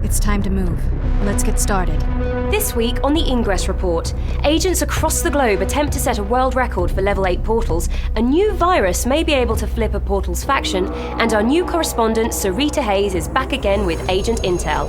It's time to move. Let's get started. This week on the Ingress Report, agents across the globe attempt to set a world record for level 8 portals, a new virus may be able to flip a portal's faction, and our new correspondent SARITA Hayes is back again with Agent Intel.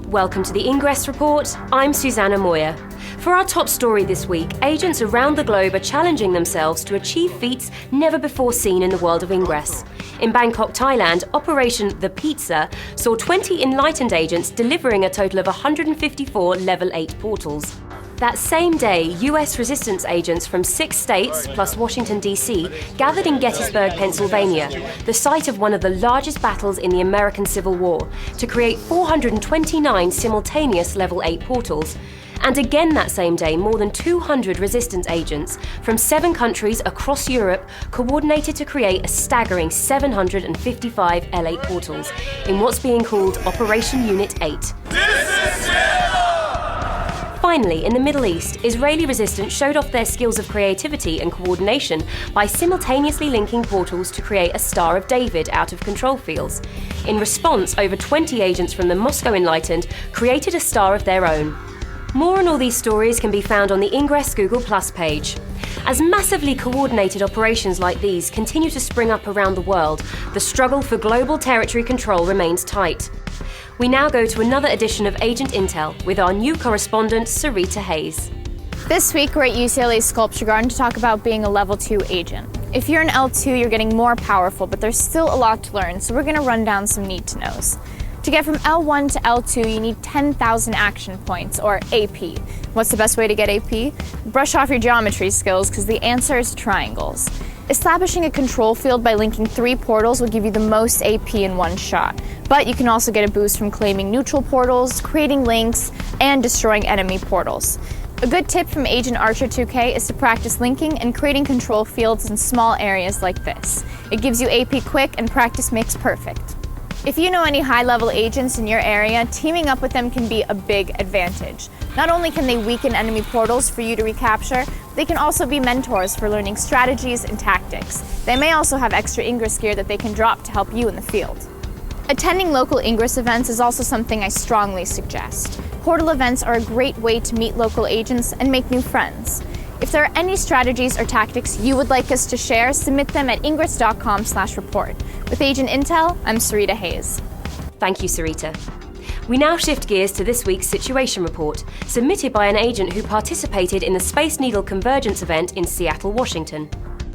Welcome to the Ingress Report. I'm Susanna Moyer. For our top story this week, agents around the globe are challenging themselves to achieve feats never before seen in the world of Ingress. In Bangkok, Thailand, Operation The Pizza saw 20 Enlightened agents delivering a total of 154 level 8 portals. That same day, US resistance agents from 6 states, plus Washington, D.C., gathered in Gettysburg, Pennsylvania, the site of one of the largest battles in the American Civil War, to create 429 simultaneous level 8 portals. And again that same day, more than 200 resistance agents from 7 countries across Europe coordinated to create a staggering 755 L8 portals in what's being called Operation Unit 8. Finally, in the Middle East, Israeli resistance showed off their skills of creativity and coordination by simultaneously linking portals to create a Star of David out of control fields. In response, over 20 agents from the Moscow Enlightened created a star of their own. More on all these stories can be found on the Ingress Google Plus page. As massively coordinated operations like these continue to spring up around the world, the struggle for global territory control remains tight. We now go to another edition of Agent Intel with our new correspondent, SARITA Hayes. This week we're at UCLA's Sculpture Garden to talk about being a level 2 agent. If you're an L2, you're getting more powerful, but there's still a lot to learn, so we're going to run down some need-to-knows. To get from L1 to L2, you need 10,000 action points, or AP. What's the best way to get AP? Brush off your geometry skills, because the answer is triangles. Establishing a control field by linking 3 portals will give you the most AP in one shot. But you can also get a boost from claiming neutral portals, creating links, and destroying enemy portals. A good tip from Agent Archer 2K is to practice linking and creating control fields in small areas like this. It gives you AP quick, and practice makes perfect. If you know any high-level agents in your area, teaming up with them can be a big advantage. Not only can they weaken enemy portals for you to recapture, they can also be mentors for learning strategies and tactics. They may also have extra Ingress gear that they can drop to help you in the field. Attending local Ingress events is also something I strongly suggest. Portal events are a great way to meet local agents and make new friends. If there are any strategies or tactics you would like us to share, submit them at ingress.com/report. With Agent Intel, I'm SARITA Hayes. Thank you, SARITA. We now shift gears to this week's Situation Report, submitted by an agent who participated in the Space Needle Convergence event in Seattle, Washington.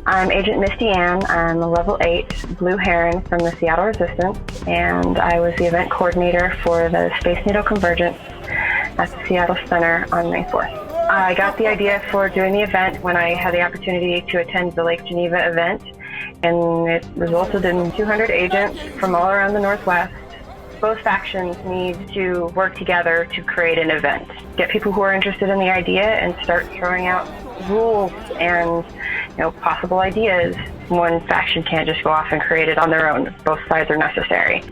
I'm Agent Misty Ann. I'm a level 8 Blue Heron from the Seattle Resistance, and I was the event coordinator for the Space Needle Convergence at the Seattle Center on May 4th. I got the idea for doing the event when I had the opportunity to attend the Lake Geneva event, and it resulted in 200 agents from all around the Northwest. Both factions need to work together to create an event. Get people who are interested in the idea and start throwing out rules and possible ideas. One faction can't just go off and create it on their own. Both sides are necessary.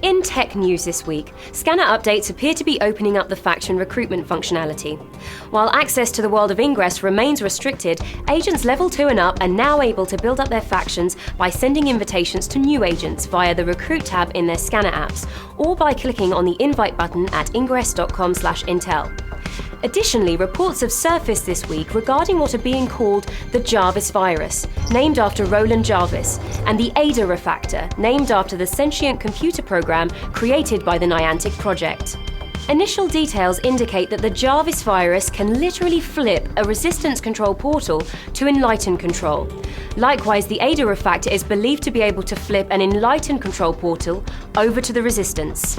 In tech news this week, scanner updates appear to be opening up the faction recruitment functionality. While access to the world of Ingress remains restricted, agents level 2 and up are now able to build up their factions by sending invitations to new agents via the Recruit tab in their scanner apps, or by clicking on the invite button at ingress.com/intel. Additionally, reports have surfaced this week regarding what are being called the Jarvis virus, named after Roland Jarvis, and the Refactor, named after the sentient computer program created by the Niantic Project. Initial details indicate that the Jarvis virus can literally flip a resistance control portal to Enlightened control. Likewise, the Refactor is believed to be able to flip an Enlightened control portal over to the resistance.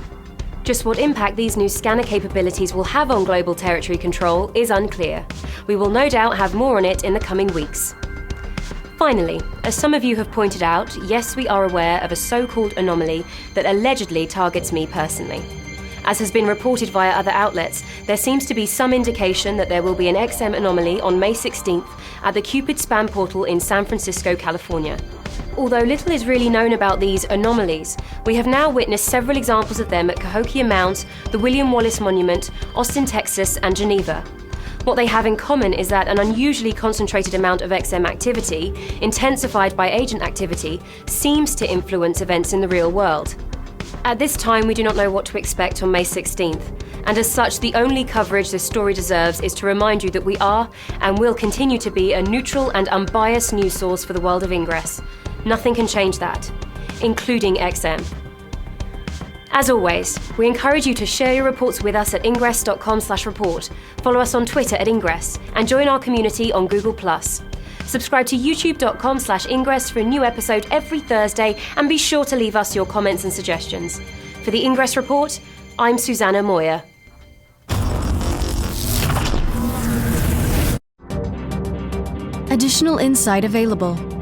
Just what impact these new scanner capabilities will have on global territory control is unclear. We will no doubt have more on it in the coming weeks. Finally, as some of you have pointed out, yes, we are aware of a so-called anomaly that allegedly targets me personally. As has been reported via other outlets, there seems to be some indication that there will be an XM anomaly on May 16th at the Cupid spam portal in San Francisco, California. Although little is really known about these anomalies, we have now witnessed several examples of them at Cahokia Mount, the William Wallace Monument, Austin, Texas, and Geneva. What they have in common is that an unusually concentrated amount of XM activity, intensified by agent activity, seems to influence events in the real world. At this time, we do not know what to expect on May 16th, and as such, the only coverage this story deserves is to remind you that we are, and will continue to be, a neutral and unbiased news source for the world of Ingress. Nothing can change that, including XM. As always, we encourage you to share your reports with us at ingress.com/report, follow us on Twitter at Ingress, and join our community on Google+. Subscribe to youtube.com/Ingress for a new episode every Thursday, and be sure to leave us your comments and suggestions. For the Ingress Report, I'm Susanna Moyer. Additional insight available.